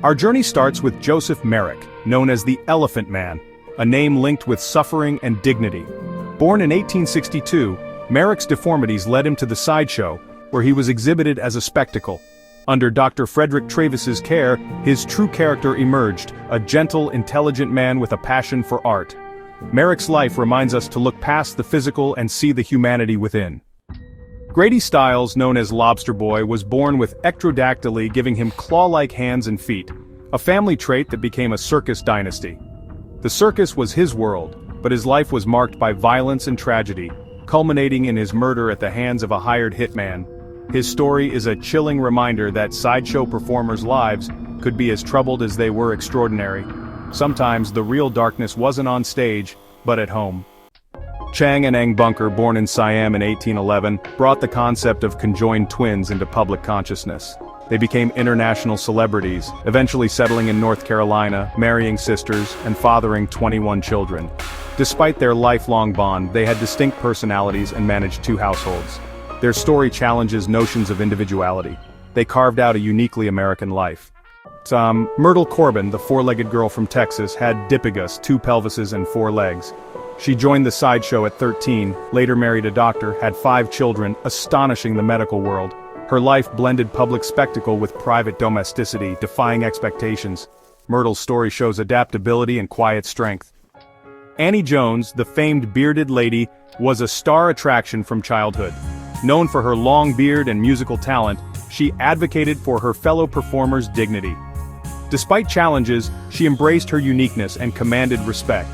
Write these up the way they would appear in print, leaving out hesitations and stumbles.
Our journey starts with Joseph Merrick, known as the Elephant Man, a name linked with suffering and dignity. Born in 1862, Merrick's deformities led him to the sideshow, where he was exhibited as a spectacle. Under Dr. Frederick Travis's care, his true character emerged, a gentle, intelligent man with a passion for art. Merrick's life reminds us to look past the physical and see the humanity within. Grady Stiles, known as Lobster Boy, was born with ectrodactyly, giving him claw-like hands and feet, a family trait that became a circus dynasty. The circus was his world, but his life was marked by violence and tragedy, culminating in his murder at the hands of a hired hitman. His story is a chilling reminder that sideshow performers' lives could be as troubled as they were extraordinary. Sometimes the real darkness wasn't on stage, but at home. Chang and Eng Bunker, born in Siam in 1811, brought the concept of conjoined twins into public consciousness. They became international celebrities, eventually settling in North Carolina, marrying sisters, and fathering 21 children. Despite their lifelong bond, they had distinct personalities and managed 2 households. Their story challenges notions of individuality. They carved out a uniquely American life. Myrtle Corbin, the 4-legged girl from Texas, had dipigus, 2 pelvises and 4 legs. She joined the sideshow at 13, later married a doctor, had 5 children, astonishing the medical world. Her life blended public spectacle with private domesticity, defying expectations. Myrtle's story shows adaptability and quiet strength. Annie Jones, the famed bearded lady, was a star attraction from childhood. Known for her long beard and musical talent, she advocated for her fellow performers' dignity. Despite challenges, she embraced her uniqueness and commanded respect.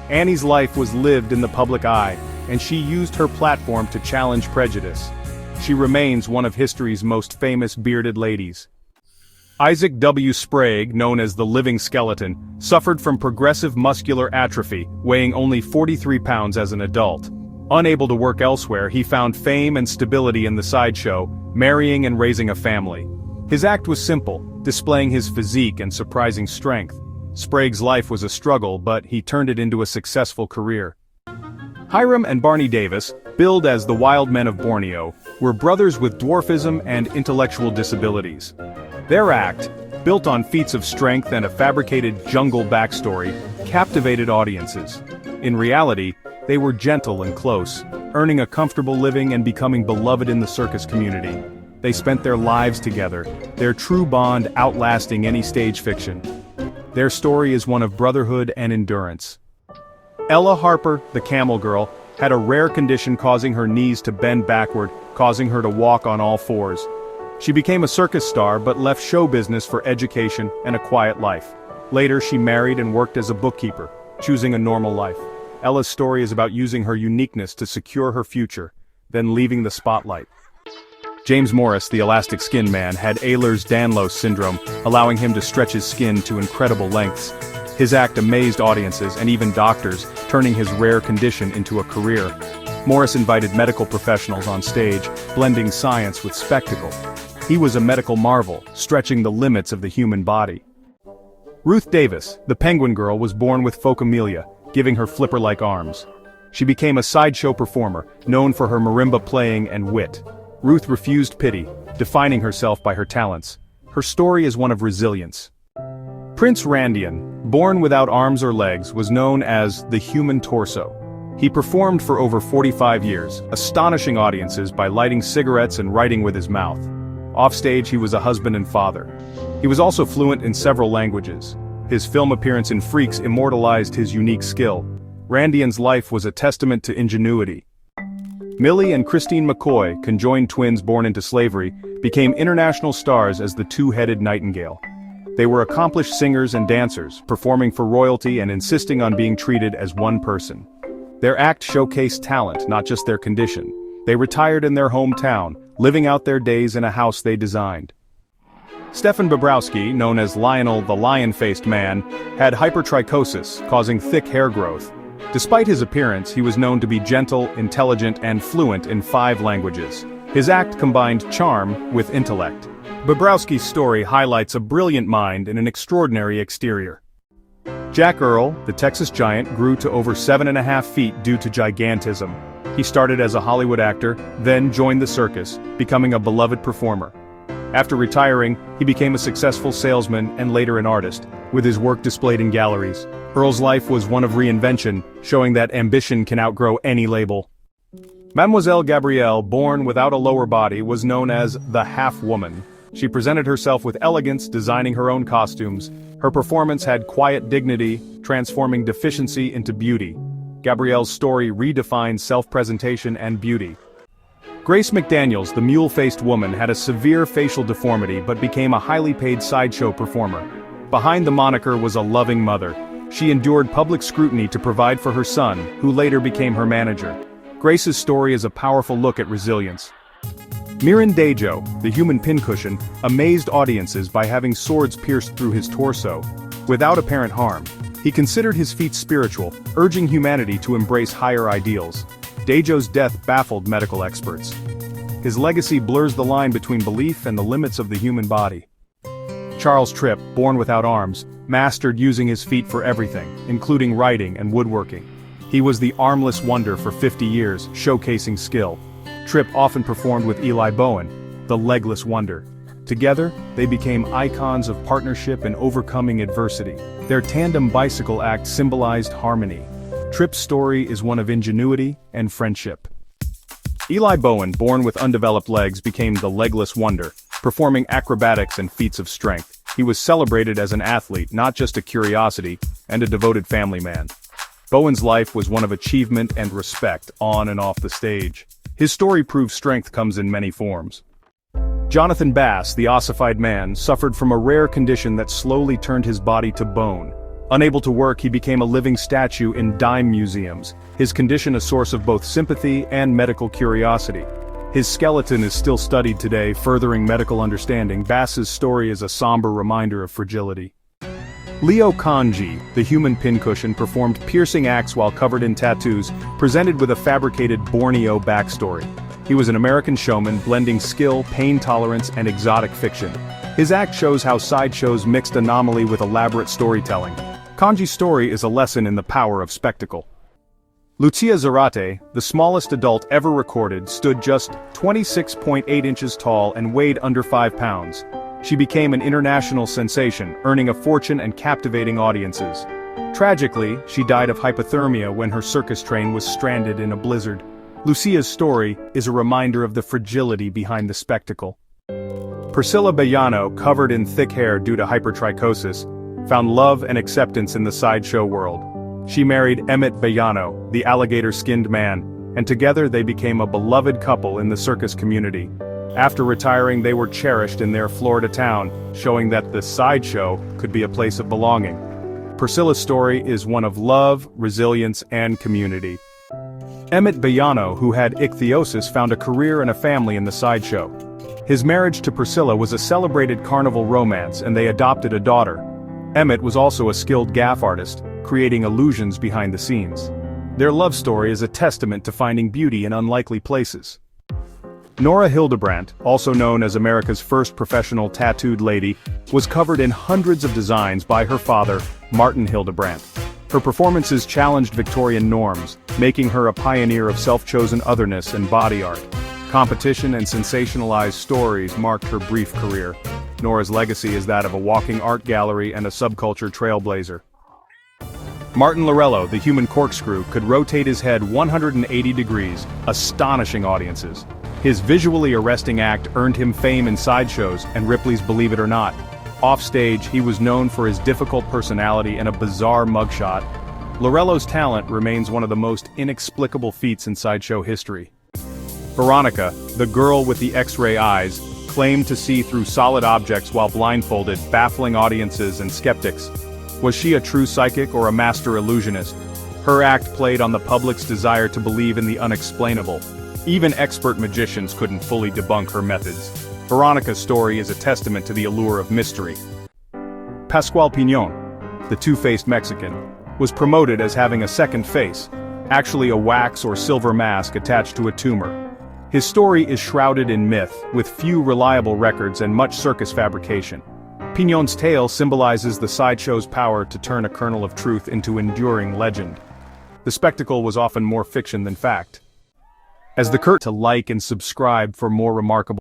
Annie's life was lived in the public eye, and she used her platform to challenge prejudice. She remains one of history's most famous bearded ladies. Isaac W. Sprague, known as the Living Skeleton, suffered from progressive muscular atrophy, weighing only 43 pounds as an adult. Unable to work elsewhere, he found fame and stability in the sideshow, marrying and raising a family. His act was simple, displaying his physique and surprising strength. Sprague's life was a struggle, but he turned it into a successful career. Hiram and Barney Davis, billed as the Wild Men of Borneo, were brothers with dwarfism and intellectual disabilities. Their act, built on feats of strength and a fabricated jungle backstory, captivated audiences. In reality, they were gentle and close, earning a comfortable living and becoming beloved in the circus community. They spent their lives together, their true bond outlasting any stage fiction. Their story is one of brotherhood and endurance. Ella Harper, the Camel Girl, had a rare condition causing her knees to bend backward, causing her to walk on all fours. She became a circus star but left show business for education and a quiet life. Later she married and worked as a bookkeeper, choosing a normal life. Ella's story is about using her uniqueness to secure her future, then leaving the spotlight. James Morris, the Elastic Skin Man, had Ehlers-Danlos syndrome, allowing him to stretch his skin to incredible lengths. His act amazed audiences and even doctors, turning his rare condition into a career. Morris invited medical professionals on stage, blending science with spectacle. He was a medical marvel, stretching the limits of the human body. Ruth Davis, the Penguin Girl, was born with phocomelia, giving her flipper-like arms. She became a sideshow performer, known for her marimba playing and wit. Ruth refused pity, defining herself by her talents. Her story is one of resilience. Prince Randian, born without arms or legs, was known as the human torso. He performed for over 45 years, astonishing audiences by lighting cigarettes and writing with his mouth. Offstage, he was a husband and father. He was also fluent in several languages. His film appearance in Freaks immortalized his unique skill. Randian's life was a testament to ingenuity. Millie and Christine McCoy, conjoined twins born into slavery, became international stars as the two-headed nightingale. They were accomplished singers and dancers, performing for royalty and insisting on being treated as one person. Their act showcased talent, not just their condition. They retired in their hometown, living out their days in a house they designed. Stefan Bobrowski, known as Lionel the Lion-Faced Man, had hypertrichosis, causing thick hair growth. Despite his appearance, he was known to be gentle, intelligent, and fluent in 5 languages. His act combined charm with intellect. Bobrowski's story highlights a brilliant mind and an extraordinary exterior. Jack Earl, the Texas Giant, grew to over 7.5 feet due to gigantism. He started as a Hollywood actor, then joined the circus, becoming a beloved performer. After retiring, he became a successful salesman and later an artist, with his work displayed in galleries. Earl's life was one of reinvention, showing that ambition can outgrow any label. Mademoiselle Gabrielle, born without a lower body, was known as the half-woman. She presented herself with elegance, designing her own costumes. Her performance had quiet dignity, transforming deficiency into beauty. Gabrielle's story redefined self-presentation and beauty. Grace McDaniels, the mule-faced woman, had a severe facial deformity but became a highly paid sideshow performer. Behind the moniker was a loving mother. She endured public scrutiny to provide for her son, who later became her manager. Grace's story is a powerful look at resilience. Mirandajo, the human pincushion, amazed audiences by having swords pierced through his torso, without apparent harm. He considered his feats spiritual, urging humanity to embrace higher ideals. Dajo's death baffled medical experts. His legacy blurs the line between belief and the limits of the human body. Charles Tripp, born without arms, mastered using his feet for everything, including writing and woodworking. He was the armless wonder for 50 years, showcasing skill. Tripp often performed with Eli Bowen, the legless wonder. Together, they became icons of partnership and overcoming adversity. Their tandem bicycle act symbolized harmony. Tripp's story is one of ingenuity and friendship. Eli Bowen, born with undeveloped legs, became the legless wonder, performing acrobatics and feats of strength. He was celebrated as an athlete, not just a curiosity, and a devoted family man. Bowen's life was one of achievement and respect, on and off the stage. His story proves strength comes in many forms. Jonathan Bass, the ossified man, suffered from a rare condition that slowly turned his body to bone. Unable to work, he became a living statue in dime museums, his condition a source of both sympathy and medical curiosity. His skeleton is still studied today, furthering medical understanding. Bass's story is a somber reminder of fragility. Leo Kanji, the human pincushion, performed piercing acts while covered in tattoos, presented with a fabricated Borneo backstory. He was an American showman, blending skill, pain tolerance, and exotic fiction. His act shows how sideshows mixed anomaly with elaborate storytelling. Kanji's story is a lesson in the power of spectacle. Lucia Zarate, the smallest adult ever recorded, stood just 26.8 inches tall and weighed under 5 pounds. She became an international sensation, earning a fortune and captivating audiences. Tragically, she died of hypothermia when her circus train was stranded in a blizzard. Lucia's story is a reminder of the fragility behind the spectacle. Priscilla Bayano, covered in thick hair due to hypertrichosis, found love and acceptance in the sideshow world. She married Emmett Bayano, the alligator-skinned man, and together they became a beloved couple in the circus community. After retiring, they were cherished in their Florida town, showing that the sideshow could be a place of belonging. Priscilla's story is one of love, resilience, and community. Emmett Bayano, who had ichthyosis, found a career and a family in the sideshow. His marriage to Priscilla was a celebrated carnival romance, and they adopted a daughter. Emmett was also a skilled gaff artist, creating illusions behind the scenes. Their love story is a testament to finding beauty in unlikely places. Nora Hildebrandt, also known as America's first professional tattooed lady, was covered in hundreds of designs by her father, Martin Hildebrandt. Her performances challenged Victorian norms, making her a pioneer of self-chosen otherness and body art. Competition and sensationalized stories marked her brief career. Nora's legacy is that of a walking art gallery and a subculture trailblazer. Martin Lorello, the human corkscrew, could rotate his head 180 degrees, astonishing audiences. His visually arresting act earned him fame in sideshows and Ripley's Believe It or Not. Offstage, he was known for his difficult personality and a bizarre mugshot. Lorello's talent remains one of the most inexplicable feats in sideshow history. Veronica, the girl with the X-ray eyes, claimed to see through solid objects while blindfolded, baffling audiences and skeptics. Was she a true psychic or a master illusionist? Her act played on the public's desire to believe in the unexplainable. Even expert magicians couldn't fully debunk her methods. Veronica's story is a testament to the allure of mystery. Pascual Piñon, the two-faced Mexican, was promoted as having a second face, actually a wax or silver mask attached to a tumor. His story is shrouded in myth, with few reliable records and much circus fabrication. Piñon's tale symbolizes the sideshow's power to turn a kernel of truth into enduring legend. The spectacle was often more fiction than fact. As the to like and subscribe for more remarkable